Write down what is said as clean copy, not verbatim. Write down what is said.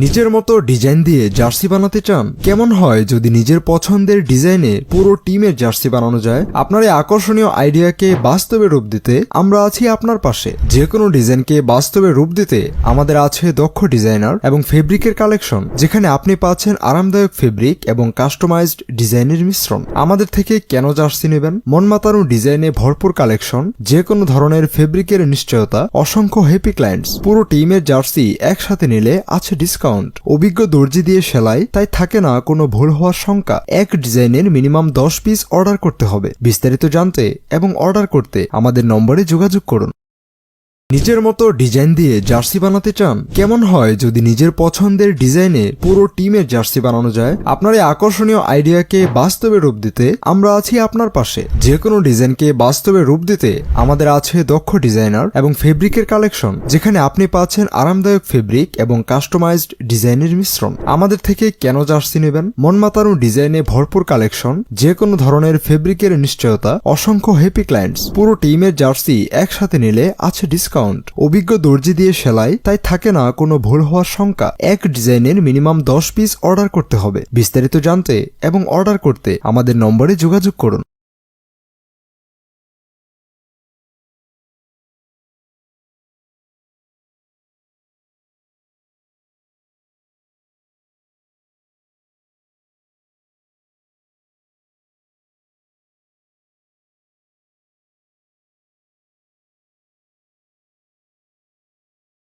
নিজের মতো ডিজাইন দিয়ে জার্সি বানাতে চান? কেমন হয় যদি নিজের পছন্দের ডিজাইনে পুরো টিমের জার্সি বানানো যায়? আপনার এই আকর্ষণীয় আইডিয়াকে বাস্তবে রূপ দিতে আমরা আছি আপনার পাশে। যে কোনো ডিজাইনকে বাস্তবে রূপ দিতে আমাদের আছে দক্ষ ডিজাইনার এবং ফেব্রিকের কালেকশন, যেখানে আপনি পাচ্ছেন আরামদায়ক ফেব্রিক এবং কাস্টমাইজড ডিজাইনের মিশ্রণ। আমাদের থেকে কেন জার্সি নেবেন? মন মাতানো ডিজাইনে ভরপুর কালেকশন, যে কোনো ধরনের ফেব্রিকের নিশ্চয়তা, অসংখ্য হ্যাপি ক্লায়েন্টস। পুরো টিমের জার্সি একসাথে নিলে আছে ডিসকাউন্ট। অভিজ্ঞ দর্জি দিয়ে সেলাই, তাই থাকে না কোনো ভুল হওয়ার শঙ্কা। এক ডিজাইনের মিনিমাম 10 পিস অর্ডার করতে হবে। বিস্তারিত জানতে এবং অর্ডার করতে আমাদের নম্বরে যোগাযোগ করুন। নিজের মতো ডিজাইন দিয়ে জার্সি বানাতে চান? কেমন হয় যদি নিজের পছন্দের ডিজাইনে পুরো টিমের জার্সি বানানো যায়? আপনার এই আকর্ষণীয় আইডিয়াকে বাস্তবে রূপ দিতে আমরা আছি আপনার পাশে। যে কোনো ডিজাইনকে বাস্তবে রূপ দিতে আমাদের আছে দক্ষ ডিজাইনার এবং ফেব্রিকের কালেকশন, যেখানে আপনি পাচ্ছেন আরামদায়ক ফেব্রিক এবং কাস্টমাইজড ডিজাইনের মিশ্রণ। আমাদের থেকে কেন জার্সি নেবেন? মন মাতানো ডিজাইনে ভরপুর কালেকশন, যে কোনো ধরনের ফেব্রিকের নিশ্চয়তা, অসংখ্য হ্যাপি ক্লায়েন্টস। পুরো টিমের জার্সি একসাথে নিলে আছে ডিসকাউন্ট। অভিজ্ঞ দর্জি দিয়ে সেলাই, তাই থাকে না কোনো ভুল হওয়ার শঙ্কা। এক ডিজাইনের মিনিমাম 10 পিস অর্ডার করতে হবে। বিস্তারিত জানতে এবং অর্ডার করতে আমাদের নম্বরে যোগাযোগ করুন।